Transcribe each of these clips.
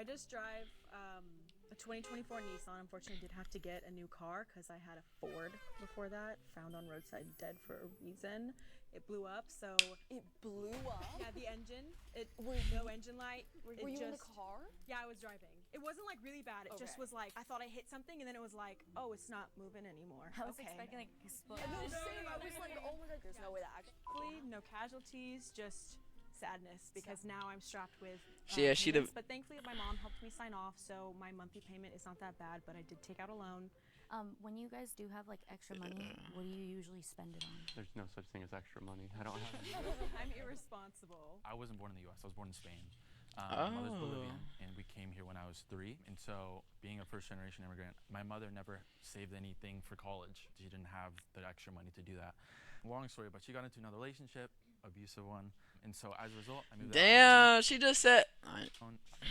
I just drive a 2024 Nissan. Unfortunately, I did have to get a new car because I had a Ford before that, found on roadside dead for a reason. It blew up, so It blew up? yeah, the engine. No engine light. Were you in the car? Yeah, I was driving. It wasn't like really bad. It just was like I thought I hit something, and then it was like, oh, it's not moving anymore. I was expecting like explode. Yeah, no, same. I was like, oh my god, there's no way that actually. No casualties, just sadness because now I'm strapped with But but thankfully my mom helped me sign off, so my monthly payment is not that bad, but I did take out a loan. When you guys do have like extra money, what do you usually spend it on? There's no such thing as extra money. I don't have any. I'm irresponsible. I wasn't born in the U.S. I was born in Spain. My mother's Bolivian, and we came here when I was 3. And so, being a first-generation immigrant, my mother never saved anything for college. She didn't have the extra money to do that. Long story, but she got into another relationship, abusive one. And so, as a result, I moved out. Damn, she just said.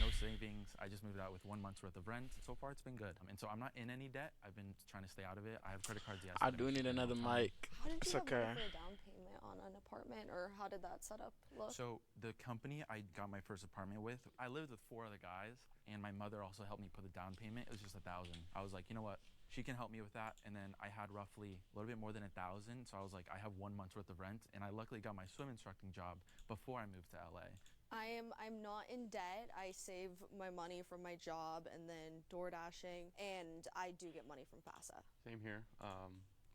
No savings. I just moved out with 1 month's worth of rent. So far, it's been good. And so, I'm not in any debt. I've been trying to stay out of it. I have credit cards. Yes. I do need another mic. How did It's you okay. have a down payment on an apartment, or how did that setup look? So the company I got my first apartment with, I lived with 4 other guys, and my mother also helped me put the down payment. It was just $1,000. I was like, you know what? She can help me with that. And then I had roughly a little bit more than $1,000. So I was like, I have 1 month's worth of rent, and I luckily got my swim instructing job before I moved to LA. I'm not in debt. I save my money from my job and then door dashing, and I do get money from FAFSA. Same here.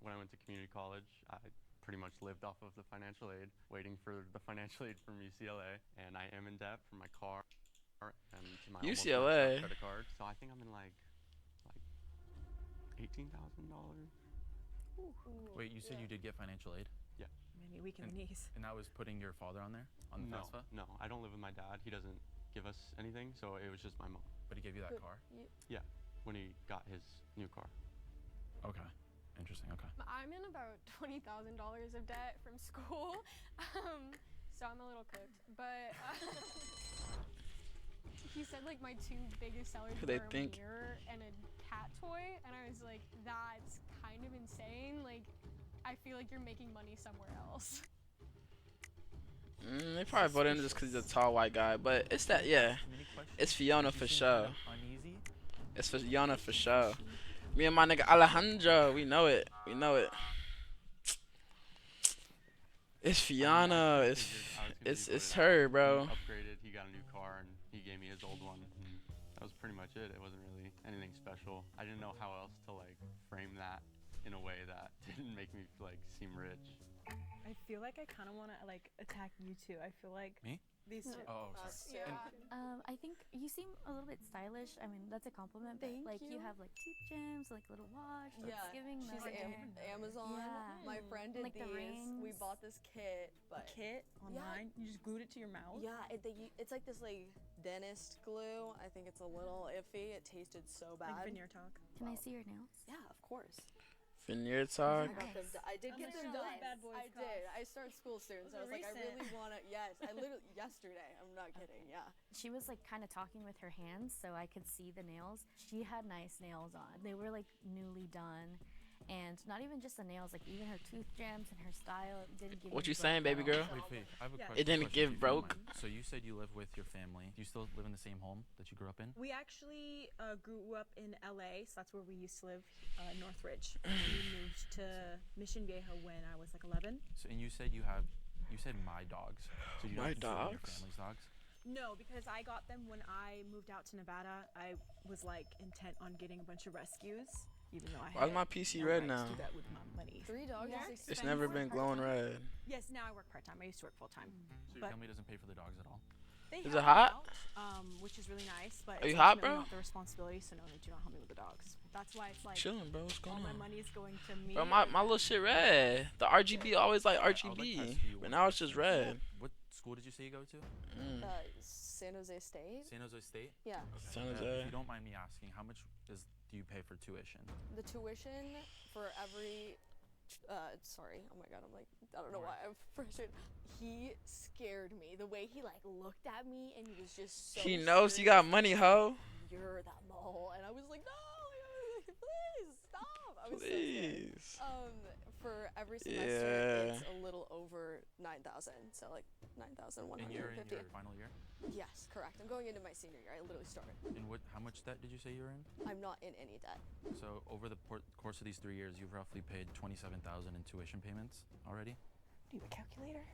When I went to community college, I pretty much lived off of the financial aid, waiting for the financial aid from UCLA, and I am in debt for my car and my UCLA credit card. So I think I'm in like $18,000. Wait, you said you did get financial aid? Yeah. Maybe weak in the knees. And that was putting your father on there? On the FAFSA? No, I don't live with my dad. He doesn't give us anything, so it was just my mom. But he gave you that car? Yeah, when he got his new car. Okay. Interesting. Okay. I'm in about $20,000 of debt from school, so I'm a little cooked. But he said like my 2 biggest sellers were a mirror and a cat toy, and I was like, that's kind of insane. Like, I feel like you're making money somewhere else. They probably voted him just because he's a tall white guy, but it's that, yeah. It's Fiona for sure. It's Fiona for sure. Me and my nigga Alejandro, we know it. We know it. It's Fiona. It's her, bro. He upgraded. He got a new car, and he gave me his old one. And that was pretty much it. It wasn't really anything special. I didn't know how else to like frame that in a way that didn't make me like seem rich. I feel like I kind of want to like attack you two. I feel like me? These two. Oh, sorry. Yeah. I think you seem a little bit stylish. I mean, that's a compliment. But like you have like teeth gems, like little watch. Yeah, It's giving she's Amazon. Yeah. My friend did Like the these. We rings. bought this kit, but Kit online. You just glued it to your mouth. yeah, it's like this like dentist glue. I think it's a little iffy. It tasted so bad. Like veneer talk. Can I see your nails? Yeah, of course. Veneer talk. I did get them done. bad boys I did. I start school soon, so I was like, I recent. really want to. Yes, I literally yesterday. I'm not kidding. Yeah. She was like kind of talking with her hands, so I could see the nails. She had nice nails on. They were like newly done, and not even just the nails, like even her tooth gems and her style didn't give. What me you saying, broke baby girl? out. Wait. I have a Yeah. question. It didn't give if you don't broke. mind. So you said you live with your family. Do you still live in the same home that you grew up in? We actually grew up in LA, so that's where we used to live, Northridge. We moved to Mission Viejo when I was like 11. So, and you said my dogs. So you My don't consider them your dogs? family's dogs? No, because I got them when I moved out to Nevada. I was like intent on getting a bunch of rescues, even though I Why's had my PC no red rights now? to do that with my money. 3 dogs Yeah. is It's never been glowing red. Yes, now I work part time. I used to work full time. So your But- family doesn't pay for the dogs at all? They Is help it hot? me out, which is really nice, but Are it's you hot, ultimately bro? not the responsibility, so no, they do not help me with the dogs. That's why it's like Chilling, bro. What's all going my on? money is going to me. Bro, my little shit red. The RGB always like I would like to RGB, ask you but one now it's just red. What school did you say you go to? San Jose State. San Jose State? Yeah. San If Jose. you don't mind me asking, how much do you pay for tuition? The tuition for every. Sorry. Oh my God. I'm like, I don't know why I'm frustrated. He scared me. The way he like looked at me and he was just so. He knows you serious. got money, ho. You're that mole, and I was like, no, please stop. I was so scared. Please. for every semester, Yeah. it's a little over 9,000. So like 9,150. And you're in your final year? Yes, correct. I'm going into my senior year. I literally started. And how much debt did you say you were in? I'm not in any debt. So over the course of these 3 years, you've roughly paid 27,000 in tuition payments already. Do you have a calculator?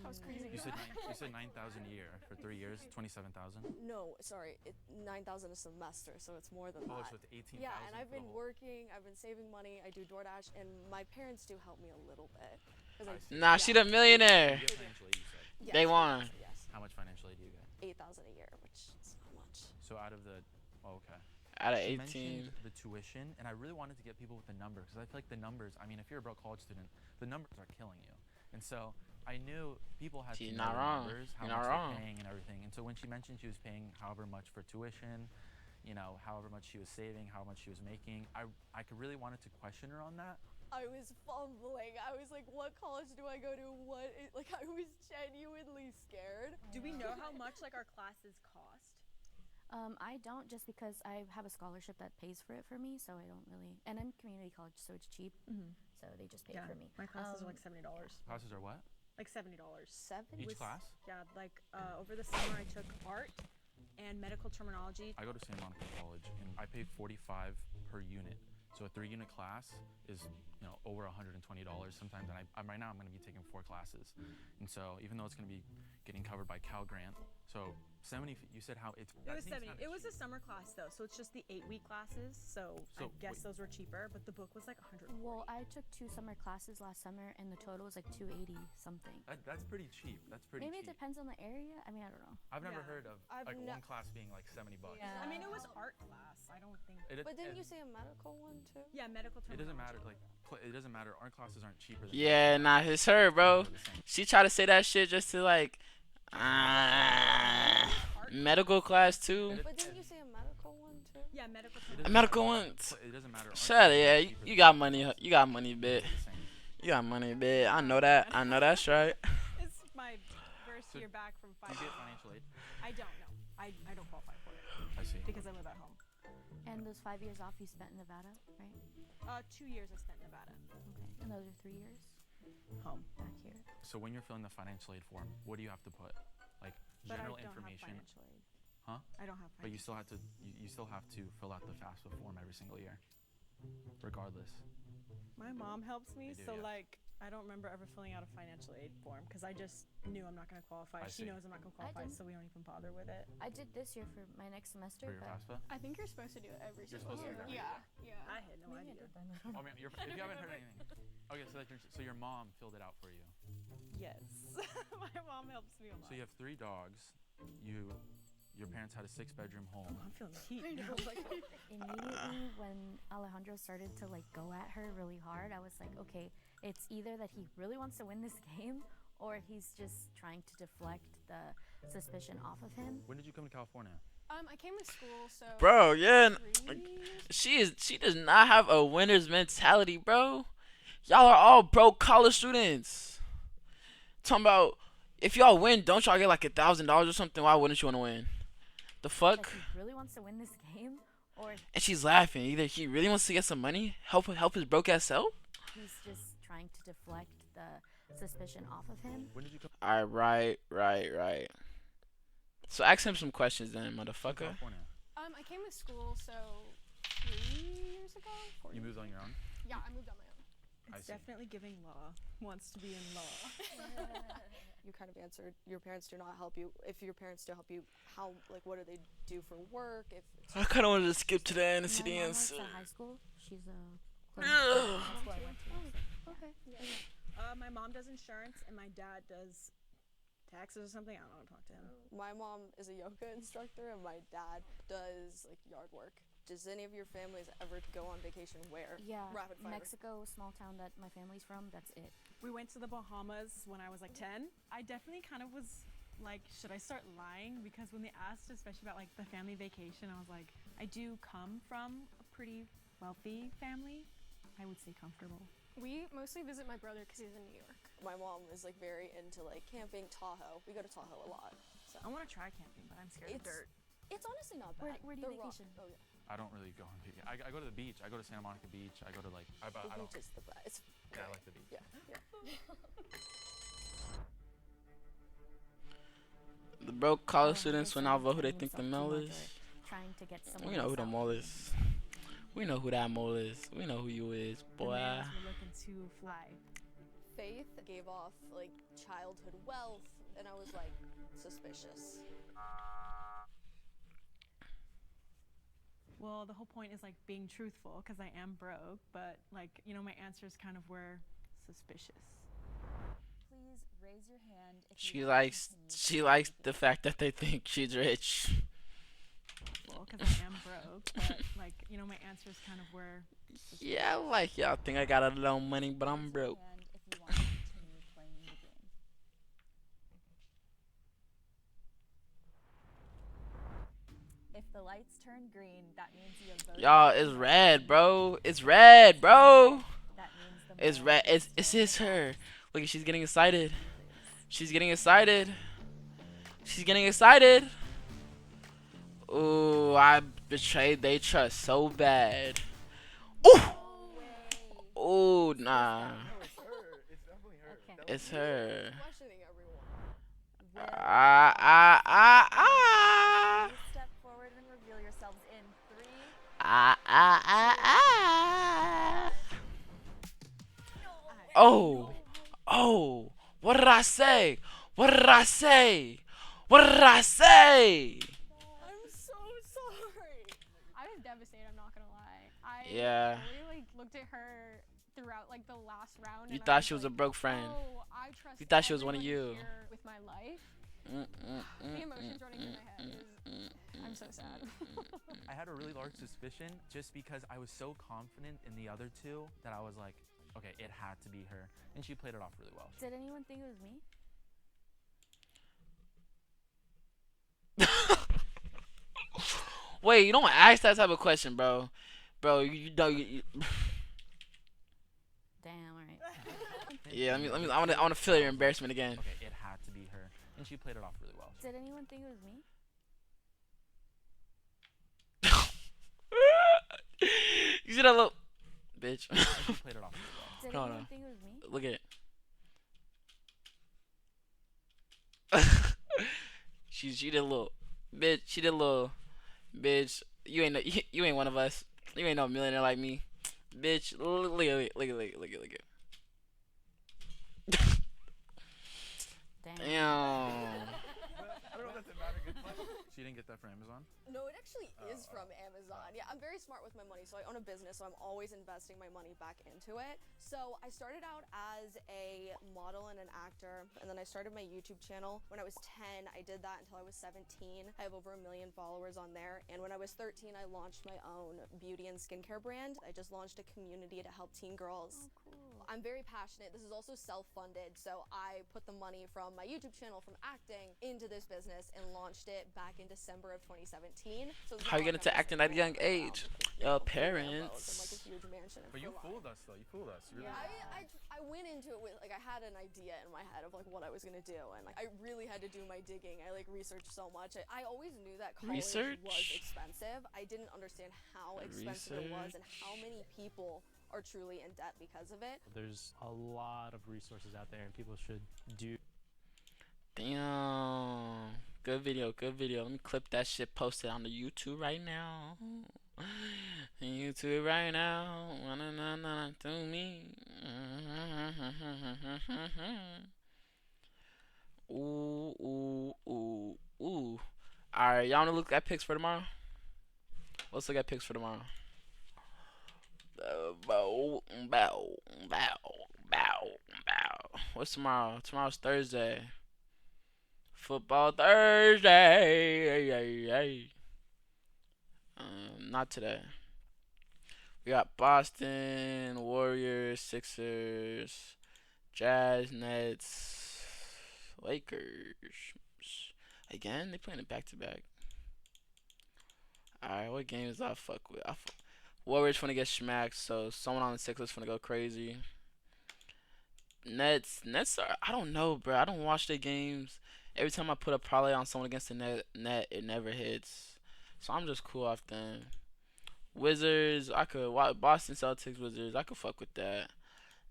That was crazy. You said 9,000 a year for 3 years, 27,000. No, sorry, 9,000 a semester, so it's more than Oh, that. so it's 18,000. Yeah, and I've for the been whole- working. I've been saving money. I do DoorDash, and my parents do help me a little bit. 'Cause I see. Nah, she the millionaire. You get financial aid, you said. Yes, Day one. Yes, How much financial aid do you get? 8,000 a year, which is not much. So out of the, okay. Out of You 18. mentioned the tuition, and I really wanted to get people with the numbers because I feel like the numbers. I mean, if you're a broke college student, the numbers are killing you, and so I knew people had She's to not know the wrong. numbers, how You're much not they're wrong. paying and everything. And so when she mentioned she was paying however much for tuition, you know, however much she was saving, how much she was making, I could really wanted to question her on that. I was fumbling. I was like, what college do I go to? Like, I was genuinely scared. Do we know how much like our classes cost? I don't, just because I have a scholarship that pays for it for me, so I don't really. And I'm community college, so it's cheap. So they just pay Yeah, for me. my classes are like $70. Classes are what? Like $70. 7? Each class? Yeah, like over the summer I took art and medical terminology. I go to San Monica College, and I pay $45 per unit. So a 3-unit class is, you know, over $120 sometimes. And I'm right now I'm going to be taking 4 classes, and so even though it's going to be getting covered by Cal Grant, so 70. You said how it's. It was 70. It was a summer class though, so it's just the 8-week classes. So I guess those were cheaper, but the book was like $140. Well, I took 2 summer classes last summer, and the total was like $280 something. That's pretty cheap. That's pretty Maybe cheap. it depends on the area. I mean, I don't know. I've never Yeah. heard of I've like ne- one class being like $70. Yeah. I mean, it was art class. I don't think. But didn't you say a medical one too? Yeah, medical It terminology. doesn't matter. Like it doesn't matter. Art classes aren't cheaper. Than Yeah, nah, it's her, bro. She tried to say that shit just to like, medical class too. But didn't you say a medical one too? Yeah, medical It terminology. doesn't Medical matter. ones. It doesn't matter. Art Shut classes it, yeah. aren't cheaper You than got medical money. classes. You got money, bit. They're the same. You got money, bit. I know that. I know that's right. It's my first So year back from Do you 5. get financial aid? I don't know. I don't qualify for it I see. because I live at home. And those 5 years off you spent in Nevada, right? 2 years I spent in Nevada. Okay. And those are 3 years Home. back here. So when you're filling the financial aid form, what do you have to put? Like But general I don't information. have financial aid. Huh? I don't have financial But you still have to you still have to fill out the FAFSA form every single year, regardless. My mom helps me, They do, so yeah. like I don't remember ever filling out a financial aid form because I just knew I'm not going to qualify. I She see. knows I'm not going to qualify, didn't. so we don't even bother with it. I did this year for my next semester, For your but FAFSA? I think you're supposed to do it every You're single supposed to year. do it every Yeah, yeah. I had no maybe I idea. did then. Oh man, if you haven't heard anything. Okay, so your mom filled it out for you. Yes, my mom helps me a lot. So you have 3 dogs. Your parents had a 6-bedroom home. I'm feeling the heat. now. Immediately when Alejandro started to like go at her really hard, I was like, okay, it's either that he really wants to win this game or he's just trying to deflect the suspicion off of him. When did you come to California? I came to school, so. Bro, yeah. 3 She does not have a winner's mentality, bro. Y'all are all broke college students. Talking about if y'all win, don't y'all get like $1,000 or something? Why wouldn't you want to win? The That fuck? he really wants to win this game or And she's laughing. Either he really wants to get some money, help his broke ass self. he's just trying to deflect the suspicion off of him. When did you come All right. So ask him some questions then, to motherfucker. California? I came to school, so 3 years ago. 4 You years moved on your own? Yeah, I moved on my own. I It's see. definitely giving law. Wants to be in law. You kind of answered. Your parents do not help you. If your parents do help you, how what do they do for work? If it's I kind of wanted to skip to the end of My the mom answer. works at high school. She's a Ugh. high school I went to. Okay. My mom does insurance and my dad does taxes or something. I don't want to talk to him. my mom is a yoga instructor and my dad does like yard work. Does any of your families ever go on vacation where? Yeah, Rapid fire. Mexico, small town that my family's from. That's it. We went to the Bahamas when I was like 10. I definitely kind of was like, should I start lying? Because when they asked, especially about like the family vacation, I was like, I do come from a pretty wealthy family. I would say comfortable. We mostly visit my brother because he's in New York. My mom is like very into like camping, Tahoe. We go to Tahoe a lot. So I want to try camping, but I'm scared of It's- dirt. it's honestly not bad. Where do you The rock- vacation? Oh yeah. I don't really go on vacation. I go to the beach. I go to Santa Monica Beach. I go to like. I The don't. beach is the best. It's Yeah, I like the beach. yeah, yeah. The broke college Alejandro students will now started vote who they telling think the himself too male much is. or trying to get someone We know who else the out mole for him. is. We know who that mole is. We know who you is, The boy. males were looking to fly. Faith gave off like childhood wealth, and I was like suspicious. Well, the whole point is like being truthful because I am broke, but like, you know, my answers kind of were suspicious. Please raise your hand if She you likes want to she continue likes playing the fact that they think she's rich. Well, because I am broke, but like, you know, my answers kind of were suspicious. Yeah, I like y'all think I got a little money, but I'm Raise your broke. hand if you want to continue playing the game. If the lights turn green, that means you have voted. Y'all, for it's the red, team. bro. It's red, bro. That means the It's male red. is It's still in it's the her. box. Look, she's getting excited. She's getting excited. She's getting excited. Ooh, I betrayed their trust so bad. Ooh. Ooh, nah. Okay. It's her. Questioning everyone. Will Ah. you step forward and reveal yourselves in 3, Ah. Oh. Oh. What did I say? What did I say? What did I say? I'm so sorry. I was devastated. I'm not gonna lie. I Yeah. really like looked at her throughout like the last round. You and I thought she was a like, broke friend. Oh, I trust. You thought she was one of everybody you. here with my life. The emotions running through my head. I'm so sad. I had a really large suspicion just because I was so confident in the other two that I was like, okay, it had to be her, and she played it off really well. Did anyone think it was me? Wait, you don't ask that type of question, bro. Bro, you know you Damn, alright. yeah, I wanna feel your embarrassment again. Okay, it had to be her, and she played it off really well. Did anyone think it was me? You see that little bitch? And she played it off really well. Did No, anyone no. think it was me? Look at it. She did a little bitch. She did a little bitch. You ain't no, you ain't one of us. You ain't no millionaire like me, bitch. Look at it. Look at it. Look at it. Look at it. Damn. Damn. She didn't get that from Amazon. No, it actually is from Amazon. Yeah, I'm very smart with my money, so I own a business, so I'm always investing my money back into it. So I started out as a model and an actor, and then I started my YouTube channel when I was 10. I did that until I was 17. I have over 1 million followers on there, and when I was 13, I launched my own beauty and skincare brand. I just launched a community to help teen girls. Oh, cool. I'm very passionate. This is also self-funded, so I put the money from my YouTube channel, from acting, into this business and launched it back in December of 2017. So it's How you not get like into I'm acting just, at a young like, age? you Your know, full Lambos parents. and, like, a huge mansion and But you full fooled us though. You fooled us. You really I went into it with like I had an idea in my head of like what I was gonna do, and like I really had to do my digging. I like researched so much. I always knew that college was Research? expensive. I didn't understand how expensive it was and how many people are truly in debt because of it. There's a lot of resources out there, and people should do. Damn. Good video, good video. Let me clip that shit, post it on the YouTube right now. YouTube right now. Na to me. Ooh, ooh, ooh, ooh. Alright, y'all wanna look at picks for tomorrow? Let's look at picks for tomorrow. Bow, bow, bow, bow, bow. What's tomorrow? Tomorrow's Thursday. Football Thursday. Not today. We got Boston, Warriors, Sixers, Jazz, Nets, Lakers. Again, they playing it back to back. Alright, what games I fuck with? Warriors finna get smacked, so someone on the Sixers finna go crazy. Nets are, I don't know, bro. I don't watch their games. Every time I put a parlay on someone against the net, it never hits. So I'm just cool off them. Wizards. Boston Celtics, Wizards. I could fuck with that.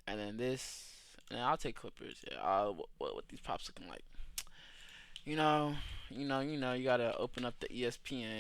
And then this. And then I'll take Clippers. Yeah. What these pops looking like? You know, you gotta open up the ESPN